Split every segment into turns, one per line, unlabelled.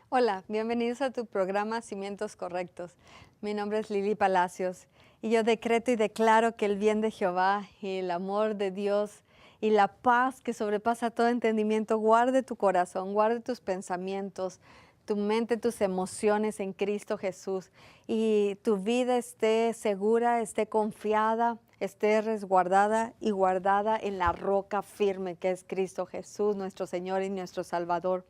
Hola, bienvenidos a tu programa Cimientos Correctos. Mi nombre es Lili Palacios y yo decreto y declaro que el bien de Jehová y el amor de Dios y la paz que sobrepasa todo entendimiento guarde tu corazón, guarde tus pensamientos, tu mente, tus emociones en Cristo Jesús y tu vida esté segura, esté confiada, esté resguardada y guardada en la roca firme que es Cristo Jesús, nuestro Señor y nuestro Salvador.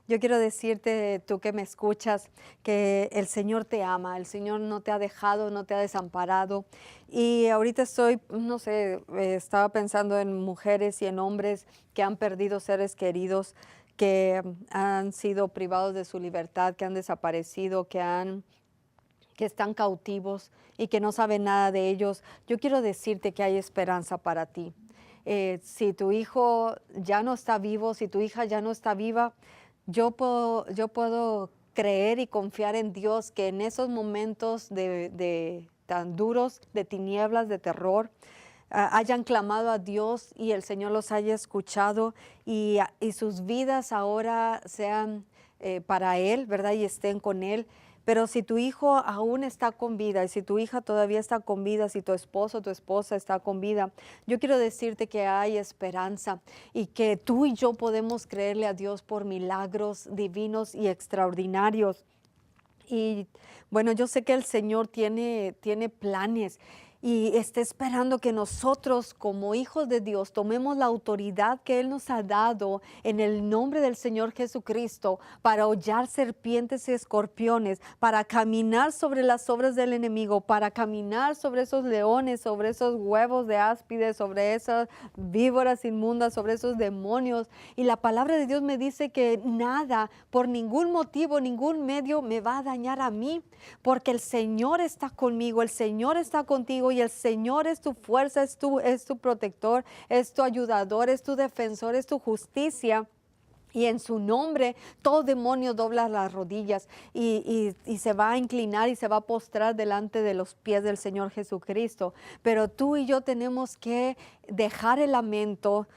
Yo quiero decirte, tú que me escuchas, que el Señor te ama, el Señor no te ha dejado, no te ha desamparado. Y ahorita estoy, no sé, estaba pensando en mujeres y en hombres que han perdido seres queridos, que han sido privados de su libertad, que han desaparecido, que están cautivos y que no saben nada de ellos. Yo quiero decirte que hay esperanza para ti. Si tu hijo ya no está vivo, si tu hija ya no está viva, yo puedo creer y confiar en Dios que en esos momentos de tan duros, de tinieblas, de terror, hayan clamado a Dios y el Señor los haya escuchado y sus vidas ahora sean para Él, ¿verdad? Y estén con Él. Pero si tu hijo aún está con vida y si tu hija todavía está con vida, si tu esposo o tu esposa está con vida, yo quiero decirte que hay esperanza y que tú y yo podemos creerle a Dios por milagros divinos y extraordinarios. Y bueno, yo sé que el Señor tiene planes y está esperando que nosotros como hijos de Dios tomemos la autoridad que Él nos ha dado en el nombre del Señor Jesucristo para hollar serpientes y escorpiones, para caminar sobre las obras del enemigo, para caminar sobre esos leones, sobre esos huevos de áspides, sobre esas víboras inmundas, sobre esos demonios. Y la palabra de Dios me dice que nada, por ningún motivo, ningún medio me va a dañar a mí, porque el Señor está conmigo, el Señor está contigo y el Señor es tu fuerza, es tu protector, es tu ayudador, es tu defensor, es tu justicia. Y en su nombre todo demonio dobla las rodillas y se va a inclinar y se va a postrar delante de los pies del Señor Jesucristo. Pero tú y yo tenemos que dejar el lamento.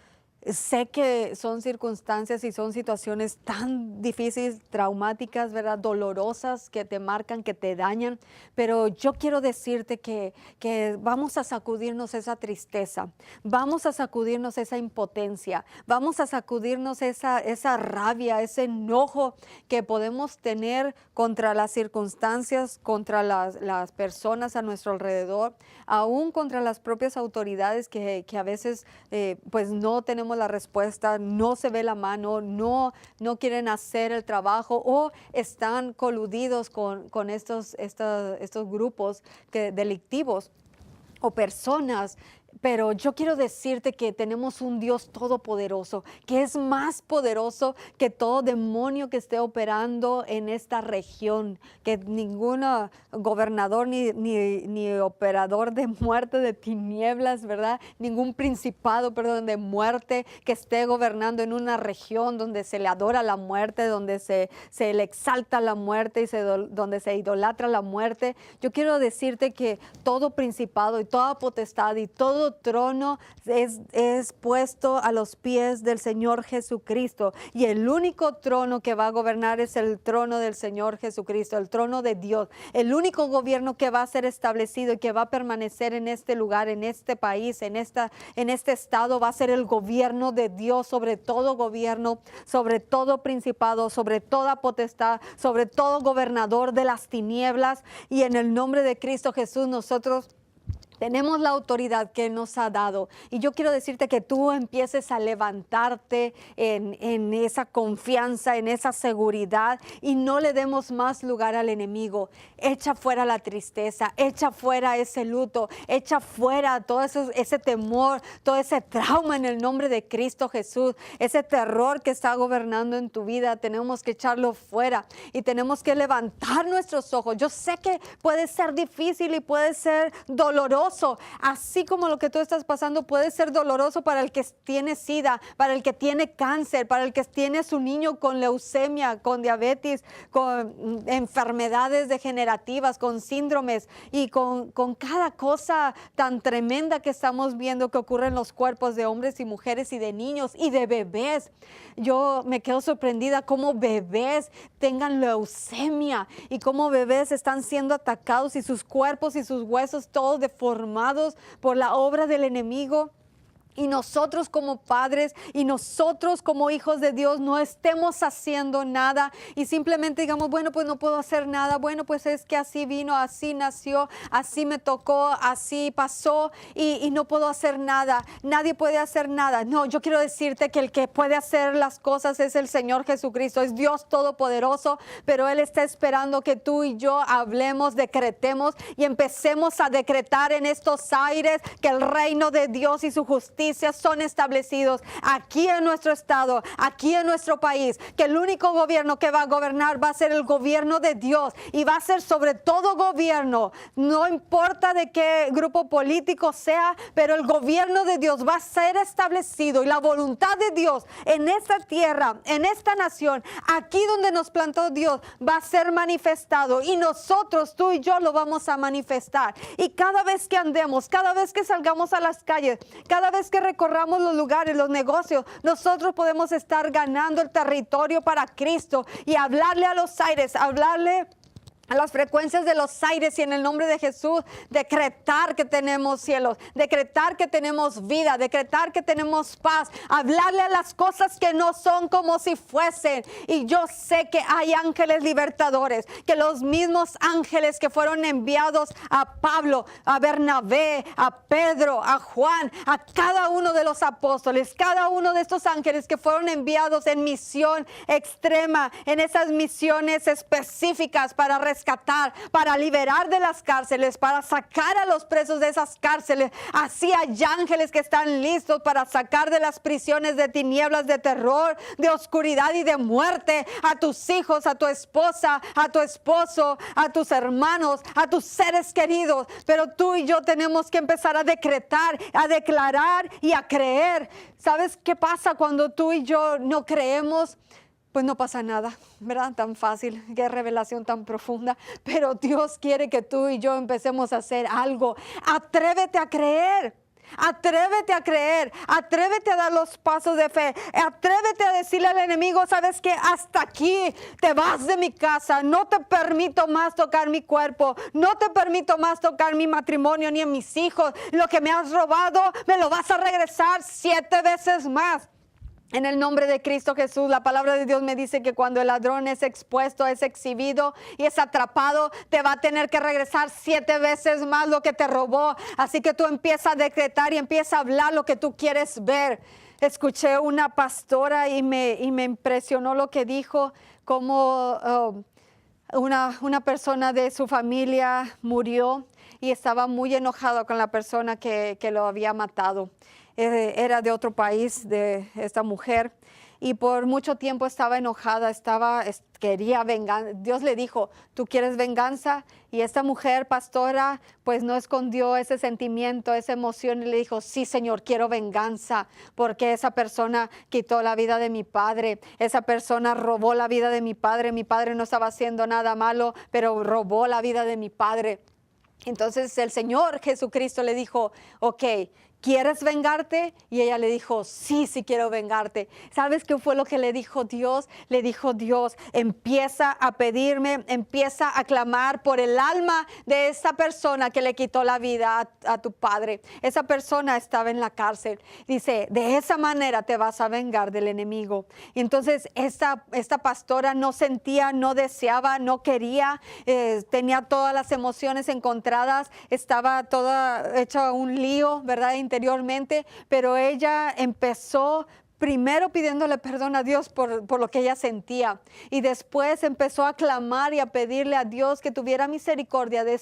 Sé que son circunstancias y son situaciones tan difíciles, traumáticas, ¿verdad? Dolorosas, que te marcan, que te dañan, pero yo quiero decirte que vamos a sacudirnos esa tristeza, vamos a sacudirnos esa impotencia, vamos a sacudirnos esa rabia, ese enojo que podemos tener contra las circunstancias, contra las personas a nuestro alrededor, aún contra las propias autoridades que a veces pues no tenemos la respuesta, no se ve la mano, no quieren hacer el trabajo o están coludidos con estos grupos delictivos o personas. Pero yo quiero decirte que tenemos un Dios todopoderoso, que es más poderoso que todo demonio que esté operando en esta región, que ningún gobernador ni operador de muerte, de tinieblas, ¿verdad? Ningún principado, perdón, de muerte que esté gobernando en una región donde se le adora la muerte, donde se le exalta la muerte y donde se idolatra la muerte. Yo quiero decirte que todo principado y toda potestad y todo trono es puesto a los pies del Señor Jesucristo, y el único trono que va a gobernar es el trono del Señor Jesucristo, el trono de Dios. El único gobierno que va a ser establecido y que va a permanecer en este lugar, en este país, en este estado, va a ser el gobierno de Dios sobre todo gobierno, sobre todo principado, sobre toda potestad, sobre todo gobernador de las tinieblas. Y en el nombre de Cristo Jesús nosotros tenemos la autoridad que Él nos ha dado, y yo quiero decirte que tú empieces a levantarte en esa confianza, en esa seguridad, y no le demos más lugar al enemigo. Echa fuera la tristeza, echa fuera ese luto, echa fuera todo ese temor, todo ese trauma en el nombre de Cristo Jesús, ese terror que está gobernando en tu vida. Tenemos que echarlo fuera y tenemos que levantar nuestros ojos. Yo sé que puede ser difícil y puede ser doloroso doloroso, así como lo que tú estás pasando puede ser doloroso para el que tiene SIDA, para el que tiene cáncer, para el que tiene su niño con leucemia, con diabetes, con enfermedades degenerativas, con síndromes y con cada cosa tan tremenda que estamos viendo que ocurre en los cuerpos de hombres y mujeres y de niños y de bebés. Yo me quedo sorprendida cómo bebés tengan leucemia y cómo bebés están siendo atacados y sus cuerpos y sus huesos todos deformados por la obra del enemigo. Y nosotros como padres y nosotros como hijos de Dios no estemos haciendo nada y simplemente digamos, bueno, pues no puedo hacer nada, bueno, pues es que así vino, así nació, así me tocó, así pasó y no puedo hacer nada, nadie puede hacer nada. No, yo quiero decirte que el que puede hacer las cosas es el Señor Jesucristo, es Dios Todopoderoso, pero Él está esperando que tú y yo hablemos, decretemos y empecemos a decretar en estos aires que el reino de Dios y su justicia son establecidos aquí en nuestro estado, aquí en nuestro país, que el único gobierno que va a gobernar va a ser el gobierno de Dios y va a ser sobre todo gobierno, no importa de qué grupo político sea, pero el gobierno de Dios va a ser establecido y la voluntad de Dios en esta tierra, en esta nación, aquí donde nos plantó Dios, va a ser manifestado y nosotros, tú y yo lo vamos a manifestar. Y cada vez que andemos, cada vez que salgamos a las calles, cada vez que recorramos los lugares, los negocios, nosotros podemos estar ganando el territorio para Cristo y hablarle a los aires, hablarle a las frecuencias de los aires y en el nombre de Jesús decretar que tenemos cielos, decretar que tenemos vida, decretar que tenemos paz, hablarle a las cosas que no son como si fuesen. Y yo sé que hay ángeles libertadores, que los mismos ángeles que fueron enviados a Pablo, a Bernabé, a Pedro, a Juan, a cada uno de los apóstoles, cada uno de estos ángeles que fueron enviados en misión extrema, en esas misiones específicas para rescatar, para liberar de las cárceles, para sacar a los presos de esas cárceles. Así hay ángeles que están listos para sacar de las prisiones de tinieblas, de terror, de oscuridad y de muerte a tus hijos, a tu esposa, a tu esposo, a tus hermanos, a tus seres queridos. Pero tú y yo tenemos que empezar a decretar, a declarar y a creer. ¿Sabes qué pasa cuando tú y yo no creemos? Pues no pasa nada, ¿verdad? Tan fácil, qué revelación tan profunda. Pero Dios quiere que tú y yo empecemos a hacer algo. Atrévete a creer. Atrévete a creer, atrévete a dar los pasos de fe, atrévete a decirle al enemigo, sabes que hasta aquí te vas de mi casa, no te permito más tocar mi cuerpo, no te permito más tocar mi matrimonio ni a mis hijos, lo que me has robado me lo vas a regresar 7 veces más. En el nombre de Cristo Jesús, la palabra de Dios me dice que cuando el ladrón es expuesto, es exhibido y es atrapado, te va a tener que regresar 7 veces más lo que te robó. Así que tú empieza a decretar y empieza a hablar lo que tú quieres ver. Escuché una pastora y me impresionó lo que dijo, como una persona de su familia murió y estaba muy enojado con la persona que lo había matado. Era de otro país, de esta mujer, y por mucho tiempo estaba enojada, quería venganza. Dios le dijo, ¿tú quieres venganza? Y esta mujer pastora pues no escondió ese sentimiento, esa emoción y le dijo, sí Señor, quiero venganza, porque esa persona quitó la vida de mi padre, esa persona robó la vida de mi padre no estaba haciendo nada malo, pero robó la vida de mi padre. Entonces el Señor Jesucristo le dijo, ok, ¿quieres vengarte? Y ella le dijo, sí, sí quiero vengarte. ¿Sabes qué fue lo que le dijo Dios? Le dijo Dios, empieza a pedirme, empieza a clamar por el alma de esa persona que le quitó la vida a tu padre. Esa persona estaba en la cárcel. Dice, de esa manera te vas a vengar del enemigo. Y entonces esta pastora no sentía, no deseaba, no quería, tenía todas las emociones encontradas, estaba toda hecha un lío, ¿verdad? Interiormente, pero ella empezó primero pidiéndole perdón a Dios por lo que ella sentía y después empezó a clamar y a pedirle a Dios que tuviera misericordia de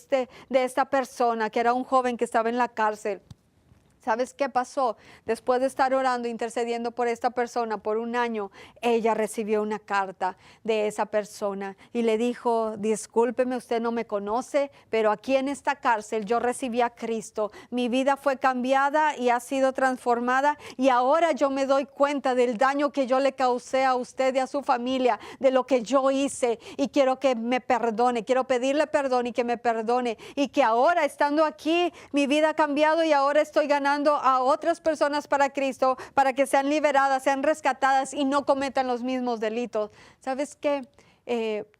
esta persona que era un joven que estaba en la cárcel. ¿Sabes qué pasó? Después de estar orando, intercediendo por esta persona por un año, ella recibió una carta de esa persona y le dijo: discúlpeme, usted no me conoce, pero aquí en esta cárcel yo recibí a Cristo. Mi vida fue cambiada y ha sido transformada, y ahora yo me doy cuenta del daño que yo le causé a usted y a su familia, de lo que yo hice, y quiero que me perdone, quiero pedirle perdón y que me perdone, y que ahora, estando aquí, mi vida ha cambiado y ahora estoy ganando a otras personas para Cristo, para que sean liberadas, sean rescatadas y no cometan los mismos delitos. ¿Sabes qué?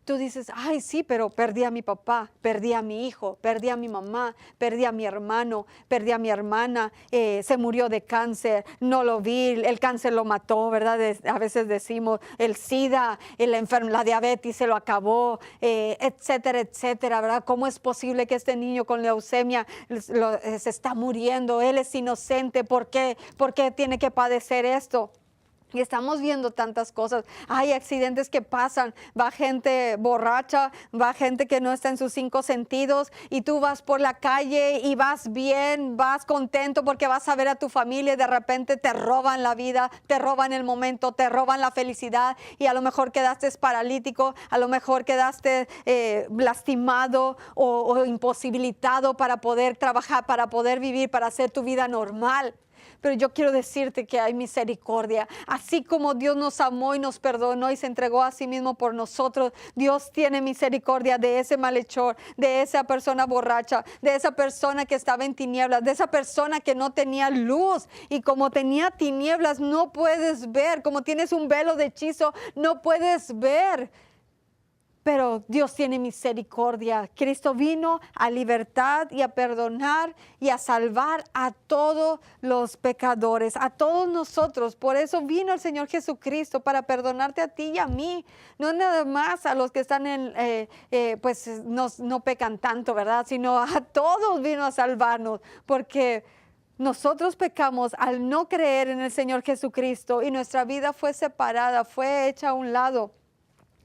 Tú dices: ay, sí, pero perdí a mi papá, perdí a mi hijo, perdí a mi mamá, perdí a mi hermano, perdí a mi hermana, se murió de cáncer, no lo vi, el cáncer lo mató, ¿verdad? A veces decimos el SIDA, la diabetes se lo acabó, etcétera, etcétera, ¿verdad? ¿Cómo es posible que este niño con leucemia se está muriendo? Él es inocente, ¿por qué? ¿Por qué tiene que padecer esto? Y estamos viendo tantas cosas. Hay accidentes que pasan, va gente borracha, va gente que no está en sus 5 sentidos, y tú vas por la calle y vas bien, vas contento porque vas a ver a tu familia, y de repente te roban la vida, te roban el momento, te roban la felicidad, y a lo mejor quedaste paralítico, a lo mejor quedaste lastimado o imposibilitado para poder trabajar, para poder vivir, para hacer tu vida normal. Pero yo quiero decirte que hay misericordia. Así como Dios nos amó y nos perdonó y se entregó a sí mismo por nosotros, Dios tiene misericordia de ese malhechor, de esa persona borracha, de esa persona que estaba en tinieblas, de esa persona que no tenía luz. Y como tenía tinieblas, no puedes ver. Como tienes un velo de hechizo, no puedes ver. Pero Dios tiene misericordia. Cristo vino a libertad y a perdonar y a salvar a todos los pecadores, a todos nosotros. Por eso vino el Señor Jesucristo, para perdonarte a ti y a mí. No nada más a los que están pues no pecan tanto, ¿verdad? Sino a todos vino a salvarnos, porque nosotros pecamos al no creer en el Señor Jesucristo, y nuestra vida fue separada, fue hecha a un lado.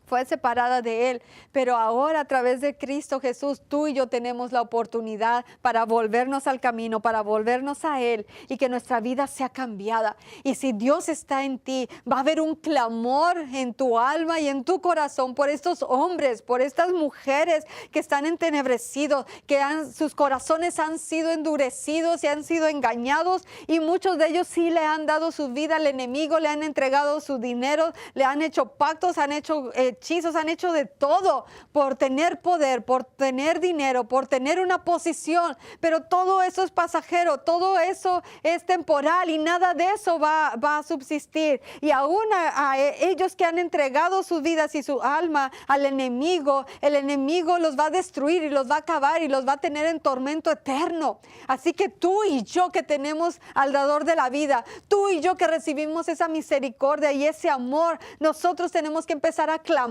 Fue separada de Él, pero ahora a través de Cristo Jesús, tú y yo tenemos la oportunidad para volvernos al camino, para volvernos a Él, y que nuestra vida sea cambiada. Y si Dios está en ti, va a haber un clamor en tu alma y en tu corazón por estos hombres, por estas mujeres que están entenebrecidos, que sus corazones han sido endurecidos y han sido engañados, y muchos de ellos sí le han dado su vida al enemigo, le han entregado su dinero, le han hecho pactos, han hecho hechizos, han hecho de todo por tener poder, por tener dinero, por tener una posición. Pero todo eso es pasajero, todo eso es temporal, y nada de eso va a subsistir. Y aún a ellos que han entregado sus vidas y su alma al enemigo, el enemigo los va a destruir y los va a acabar y los va a tener en tormento eterno. Así que tú y yo, que tenemos al dador de la vida, tú y yo que recibimos esa misericordia y ese amor, nosotros tenemos que empezar a clamar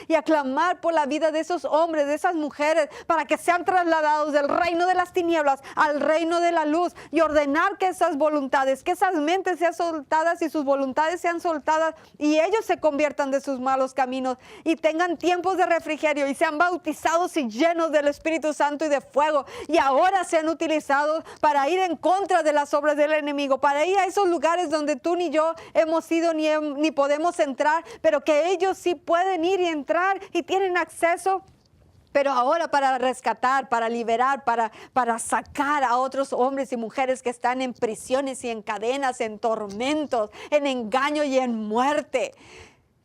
y a clamar por la vida de esos hombres, de esas mujeres, para que sean trasladados del reino de las tinieblas al reino de la luz, y ordenar que esas voluntades, que esas mentes sean soltadas y sus voluntades sean soltadas, y ellos se conviertan de sus malos caminos y tengan tiempos de refrigerio y sean bautizados y llenos del Espíritu Santo y de fuego, y ahora sean utilizados para ir en contra de las obras del enemigo, para ir a esos lugares donde tú ni yo hemos ido ni podemos entrar, pero que ellos sí pueden ir y entrar y tienen acceso. Pero ahora para rescatar, para liberar, para sacar a otros hombres y mujeres que están en prisiones y en cadenas, en tormentos, en engaño y en muerte.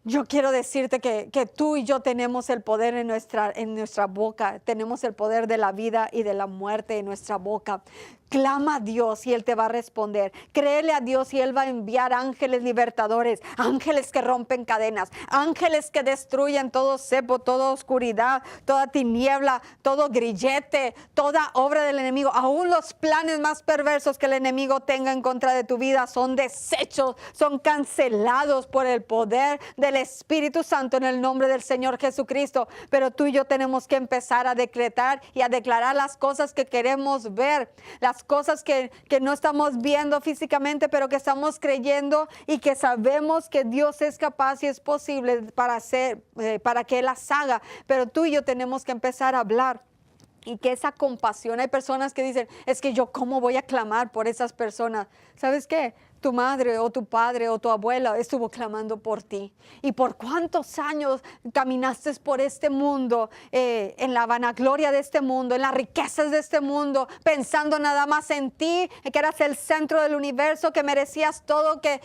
Yo quiero decirte que tú y yo tenemos el poder en nuestra boca. Tenemos el poder de la vida y de la muerte en nuestra boca. Clama a Dios y Él te va a responder. Créele a Dios y Él va a enviar ángeles libertadores, ángeles que rompen cadenas, ángeles que destruyen todo cepo, toda oscuridad, toda tiniebla, todo grillete, toda obra del enemigo. Aún los planes más perversos que el enemigo tenga en contra de tu vida son desechos, son cancelados por el poder del Espíritu Santo en el nombre del Señor Jesucristo. Pero tú y yo tenemos que empezar a decretar y a declarar las cosas que queremos ver, las cosas que no estamos viendo físicamente, pero que estamos creyendo y que sabemos que Dios es capaz y es posible para que Él las haga. Pero tú y yo tenemos que empezar a hablar Y que esa compasión, hay personas que dicen, es que yo cómo voy a clamar por esas personas. ¿Sabes qué? Tu madre o tu padre o tu abuela estuvo clamando por ti. ¿Y por cuántos años caminaste por este mundo, en la vanagloria de este mundo, en las riquezas de este mundo, pensando nada más en ti, que eras el centro del universo, que merecías todo, que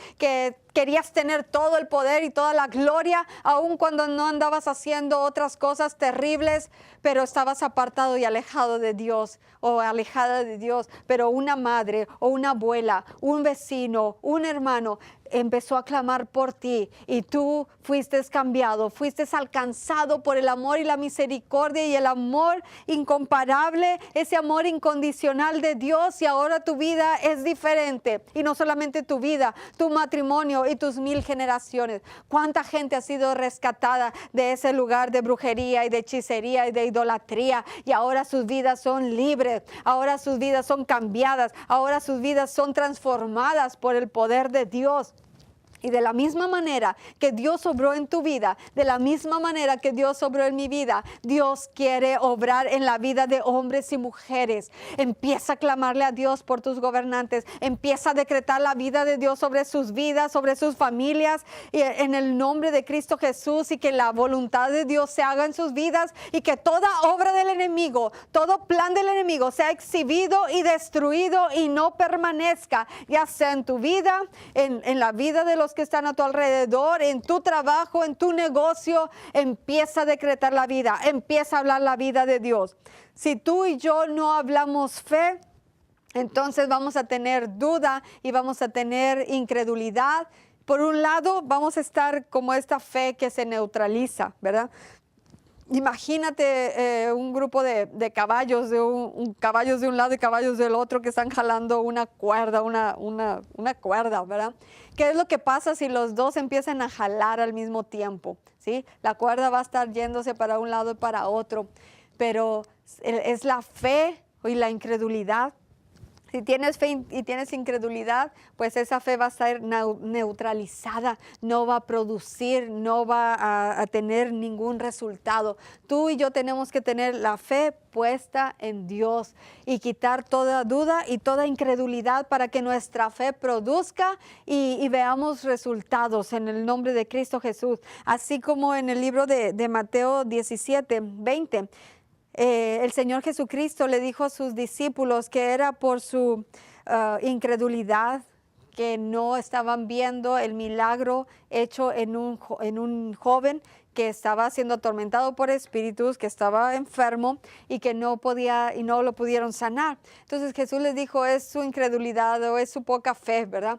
querías tener todo el poder y toda la gloria, aun cuando no andabas haciendo otras cosas terribles, pero estabas apartado y alejado de Dios o alejada de Dios? Pero una madre o una abuela, un vecino, un hermano empezó a clamar por ti y tú fuiste cambiado, fuiste alcanzado por el amor y la misericordia y el amor incomparable, ese amor incondicional de Dios, y ahora tu vida es diferente. Y no solamente tu vida, tu matrimonio y tus 1000 generaciones. ¿Cuánta gente ha sido rescatada de ese lugar de brujería y de hechicería y de idolatría? Y ahora sus vidas son libres, ahora sus vidas son cambiadas, ahora sus vidas son transformadas por el poder de Dios. Y de la misma manera que Dios obró en tu vida, de la misma manera que Dios obró en mi vida, Dios quiere obrar en la vida de hombres y mujeres. Empieza a clamarle a Dios por tus gobernantes. Empieza a decretar la vida de Dios sobre sus vidas, sobre sus familias, y en el nombre de Cristo Jesús, y que la voluntad de Dios se haga en sus vidas, y que toda obra del enemigo, todo plan del enemigo sea exhibido y destruido y no permanezca, ya sea en tu vida, en la vida de los que están a tu alrededor, en tu trabajo, en tu negocio. Empieza a decretar la vida, empieza a hablar la vida de Dios. Si tú y yo no hablamos fe, entonces vamos a tener duda y vamos a tener incredulidad. Por un lado, vamos a estar como esta fe que se neutraliza, ¿verdad? Imagínate un grupo de caballos, caballos de un lado y caballos del otro, que están jalando una cuerda, una cuerda, ¿verdad? ¿Qué es lo que pasa si los dos empiezan a jalar al mismo tiempo? ¿Sí? La cuerda va a estar yéndose para un lado y para otro, pero es la fe y la incredulidad. Si tienes fe y tienes incredulidad, pues esa fe va a ser neutralizada, no va a producir, no va a tener ningún resultado. Tú y yo tenemos que tener la fe puesta en Dios y quitar toda duda y toda incredulidad para que nuestra fe produzca y veamos resultados en el nombre de Cristo Jesús. Así como en el libro de Mateo 17:20. El Señor Jesucristo le dijo a sus discípulos que era por su incredulidad que no estaban viendo el milagro hecho en un joven que estaba siendo atormentado por espíritus, que estaba enfermo y que no podía y no lo pudieron sanar. Entonces Jesús les dijo, es su incredulidad o es su poca fe, ¿verdad?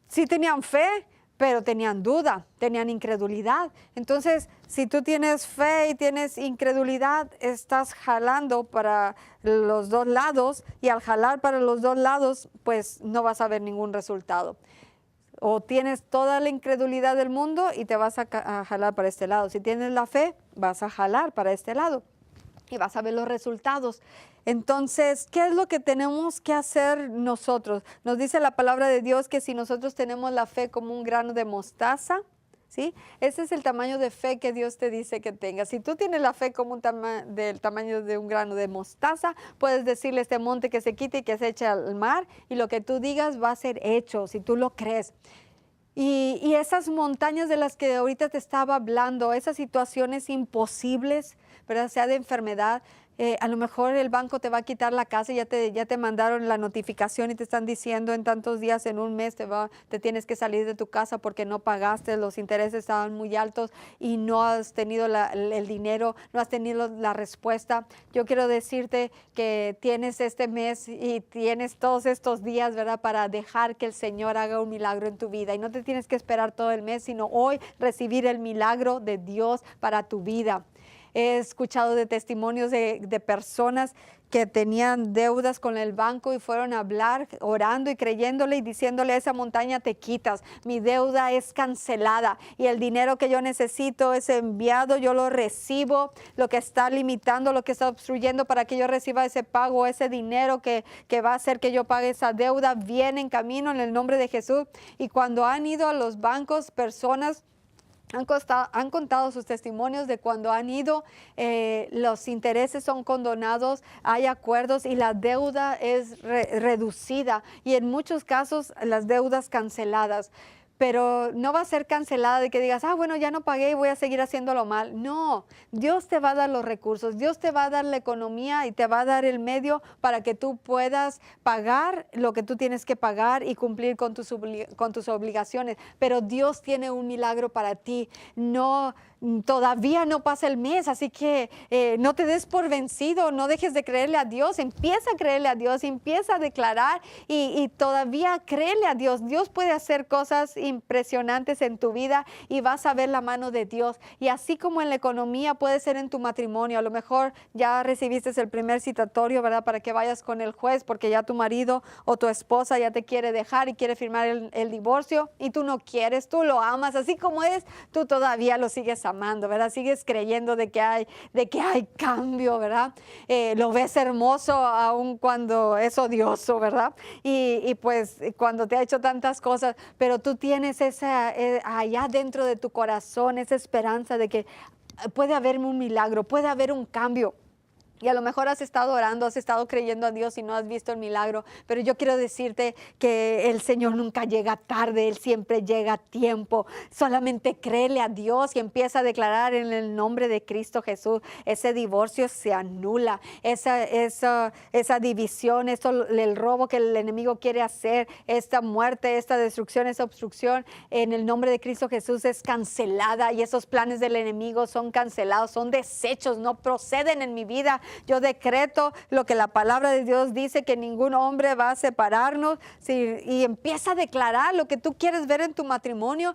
Sí tenían fe, pero tenían duda, tenían incredulidad. Entonces, si tú tienes fe y tienes incredulidad, estás jalando para los dos lados, y al jalar para los dos lados, pues no vas a ver ningún resultado. O tienes toda la incredulidad del mundo y te vas a jalar para este lado. Si tienes la fe, vas a jalar para este lado y vas a ver los resultados. Entonces, ¿qué es lo que tenemos que hacer nosotros? Nos dice la palabra de Dios que si nosotros tenemos la fe como un grano de mostaza, ¿sí? Ese es el tamaño de fe que Dios te dice que tengas. Si tú tienes la fe como del tamaño de un grano de mostaza, puedes decirle a este monte que se quite y que se eche al mar, y lo que tú digas va a ser hecho, si tú lo crees. Y esas montañas de las que ahorita te estaba hablando, esas situaciones imposibles, ¿verdad? Sea de enfermedad, a lo mejor el banco te va a quitar la casa y ya te mandaron la notificación y te están diciendo en tantos días, en un mes te tienes que salir de tu casa porque no pagaste, los intereses estaban muy altos y no has tenido el dinero, no has tenido la respuesta. Yo quiero decirte que tienes este mes y tienes todos estos días, ¿verdad? Para dejar que el Señor haga un milagro en tu vida, y no te tienes que esperar todo el mes, sino hoy recibir el milagro de Dios para tu vida. He escuchado de testimonios de personas que tenían deudas con el banco y fueron a hablar, orando y creyéndole y diciéndole a esa montaña, te quitas, mi deuda es cancelada y el dinero que yo necesito es enviado, yo lo recibo. Lo que está limitando, lo que está obstruyendo para que yo reciba ese pago, ese dinero que va a hacer que yo pague esa deuda, viene en camino en el nombre de Jesús. Y cuando han ido a los bancos, personas Han contado sus testimonios de cuando han ido, los intereses son condonados, hay acuerdos y la deuda es reducida y en muchos casos las deudas canceladas. Pero no va a ser cancelada de que digas, ah, bueno, ya no pagué y voy a seguir haciéndolo mal. No, Dios te va a dar los recursos, Dios te va a dar la economía y te va a dar el medio para que tú puedas pagar lo que tú tienes que pagar y cumplir con tus obligaciones. Pero Dios tiene un milagro para ti. No, todavía no pasa el mes, así que no te des por vencido, no dejes de creerle a Dios, empieza a creerle a Dios, empieza a declarar y todavía créele a Dios. Dios puede hacer cosas impresionantes en tu vida y vas a ver la mano de Dios. Y así como en la economía puede ser en tu matrimonio, a lo mejor ya recibiste el primer citatorio, ¿verdad? Para que vayas con el juez porque ya tu marido o tu esposa ya te quiere dejar y quiere firmar el divorcio y tú no quieres, tú lo amas, así como es, tú todavía lo sigues amando, ¿verdad? Sigues creyendo de que hay cambio, ¿verdad? Lo ves hermoso aun cuando es odioso, ¿verdad? Y pues cuando te ha hecho tantas cosas, pero tú tienes esa, allá dentro de tu corazón, esa esperanza de que puede haber un milagro, puede haber un cambio. Y a lo mejor has estado orando, has estado creyendo a Dios y no has visto el milagro, pero yo quiero decirte que el Señor nunca llega tarde, Él siempre llega a tiempo. Solamente créele a Dios y empieza a declarar en el nombre de Cristo Jesús. Ese divorcio se anula, esa división, el robo que el enemigo quiere hacer, esta muerte, esta destrucción, esa obstrucción, en el nombre de Cristo Jesús es cancelada y esos planes del enemigo son cancelados, son desechos, no proceden en mi vida. Yo decreto lo que la palabra de Dios dice, que ningún hombre va a separarnos. Y empieza a declarar lo que tú quieres ver en tu matrimonio.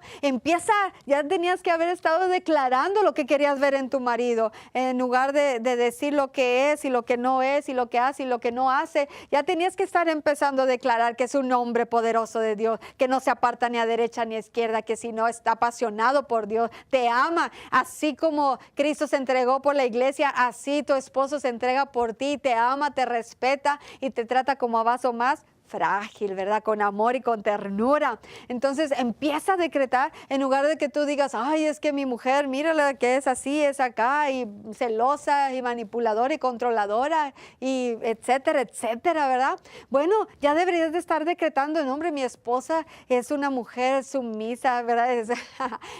Ya tenías que haber estado declarando lo que querías ver en tu marido. En lugar de decir lo que es y lo que no es y lo que hace y lo que no hace, ya tenías que estar empezando a declarar que es un hombre poderoso de Dios, que no se aparta ni a derecha ni a izquierda, que si no está apasionado por Dios, te ama. Así como Cristo se entregó por la iglesia, así tu esposo se entrega por ti, te ama, te respeta y te trata como a vaso más frágil, ¿verdad? Con amor y con ternura. Entonces empieza a decretar en lugar de que tú digas, ay, es que mi mujer, mírala que es así, es acá, y celosa y manipuladora y controladora y etcétera, etcétera, ¿verdad? Bueno, ya deberías de estar decretando, en hombre, mi esposa es una mujer sumisa, ¿verdad?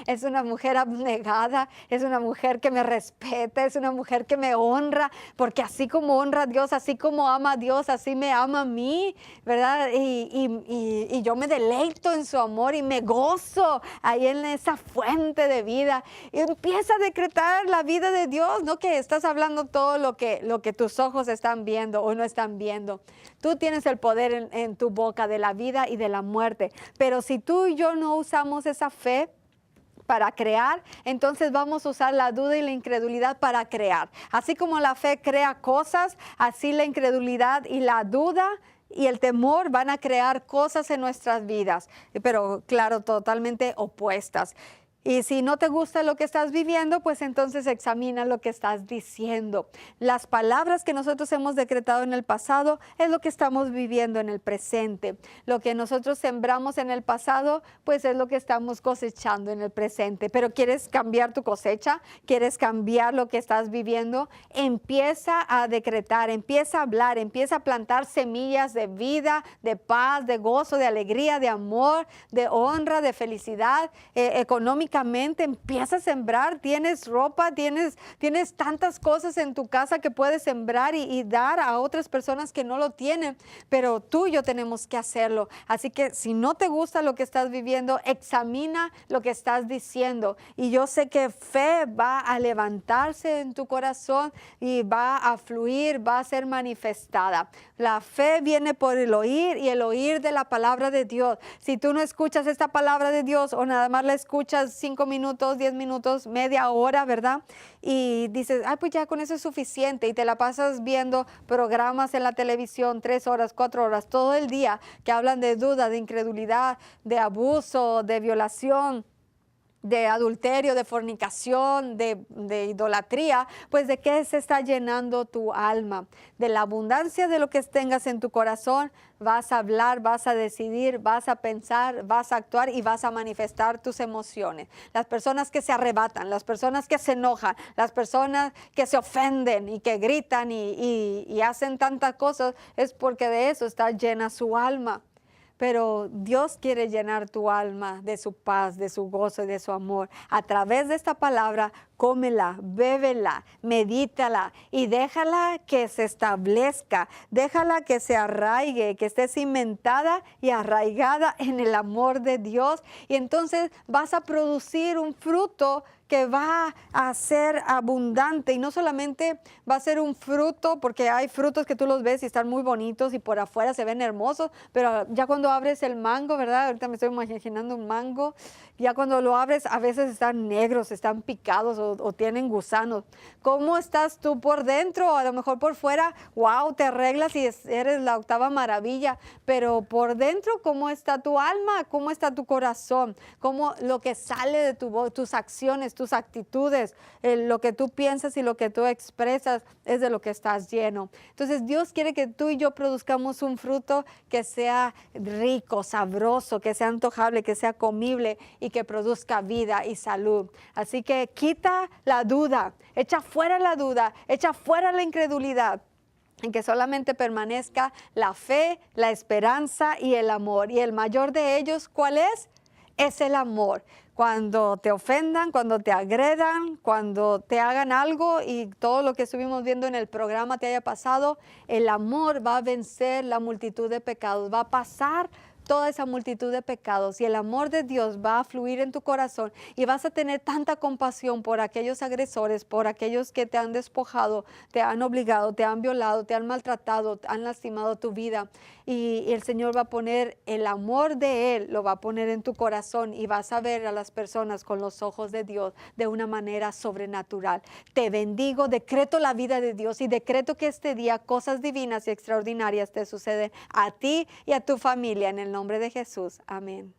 Es una mujer abnegada, es una mujer que me respeta, es una mujer que me honra, porque así como honra a Dios, así como ama a Dios, así me ama a mí, ¿verdad? Y yo me deleito en su amor y me gozo ahí en esa fuente de vida. Y empieza a decretar la vida de Dios, no que estás hablando todo lo que tus ojos están viendo o no están viendo. Tú tienes el poder en tu boca de la vida y de la muerte. Pero si tú y yo no usamos esa fe para crear, entonces vamos a usar la duda y la incredulidad para crear. Así como la fe crea cosas, así la incredulidad y la duda y el temor van a crear cosas en nuestras vidas, pero claro, totalmente opuestas. Y si no te gusta lo que estás viviendo, pues entonces examina lo que estás diciendo. Las palabras que nosotros hemos decretado en el pasado es lo que estamos viviendo en el presente. Lo que nosotros sembramos en el pasado, pues es lo que estamos cosechando en el presente. Pero ¿quieres cambiar tu cosecha? ¿Quieres cambiar lo que estás viviendo? Empieza a decretar, empieza a hablar, empieza a plantar semillas de vida, de paz, de gozo, de alegría, de amor, de honra, de felicidad, económicamente. Empieza a sembrar, tienes ropa, tienes tantas cosas en tu casa que puedes sembrar y dar a otras personas que no lo tienen, pero tú y yo tenemos que hacerlo. Así que si no te gusta lo que estás viviendo, examina lo que estás diciendo. Y yo sé que fe va a levantarse en tu corazón y va a fluir, va a ser manifestada. La fe viene por el oír y el oír de la palabra de Dios. Si tú no escuchas esta palabra de Dios o nada más la escuchas 5 minutos, 10 minutos, media hora, ¿verdad? Y dices, ay, pues ya con eso es suficiente y te la pasas viendo programas en la televisión 3 horas, 4 horas, todo el día que hablan de duda, de incredulidad, de abuso, de violación. de adulterio, de fornicación, de idolatría, pues ¿de qué se está llenando tu alma? De la abundancia de lo que tengas en tu corazón, vas a hablar, vas a decidir, vas a pensar, vas a actuar y vas a manifestar tus emociones. Las personas que se arrebatan, las personas que se enojan, las personas que se ofenden y que gritan y hacen tantas cosas, es porque de eso está llena su alma. Pero Dios quiere llenar tu alma de su paz, de su gozo y de su amor. A través de esta palabra, cómela, bébela, medítala y déjala que se establezca, déjala que se arraigue, que esté cimentada y arraigada en el amor de Dios. Y entonces vas a producir un fruto que va a ser abundante, y no solamente va a ser un fruto, porque hay frutos que tú los ves y están muy bonitos y por afuera se ven hermosos, pero ya cuando abres el mango, ¿verdad? Ahorita me estoy imaginando un mango, ya cuando lo abres a veces están negros, están picados o tienen gusanos. ¿Cómo estás tú por dentro? A lo mejor por fuera, wow, te arreglas y eres la octava maravilla, pero por dentro, ¿cómo está tu alma? ¿Cómo está tu corazón? ¿Cómo lo que sale de tu voz, tus acciones, tus actitudes, lo que tú piensas y lo que tú expresas es de lo que estás lleno? Entonces Dios quiere que tú y yo produzcamos un fruto que sea rico, sabroso, que sea antojable, que sea comible y que produzca vida y salud. Así que quita la duda, echa fuera la duda, echa fuera la incredulidad, en que solamente permanezca la fe, la esperanza y el amor. Y el mayor de ellos, ¿cuál es? Es el amor. Cuando te ofendan, cuando te agredan, cuando te hagan algo y todo lo que estuvimos viendo en el programa te haya pasado, el amor va a vencer la multitud de pecados, va a pasar toda esa multitud de pecados y el amor de Dios va a fluir en tu corazón y vas a tener tanta compasión por aquellos agresores, por aquellos que te han despojado, te han obligado, te han violado, te han maltratado, han lastimado tu vida, y el Señor va a poner el amor de Él, lo va a poner en tu corazón y vas a ver a las personas con los ojos de Dios de una manera sobrenatural. Te bendigo, decreto la vida de Dios y decreto que este día cosas divinas y extraordinarias te suceden a ti y a tu familia en el nombre de Jesús. Amén.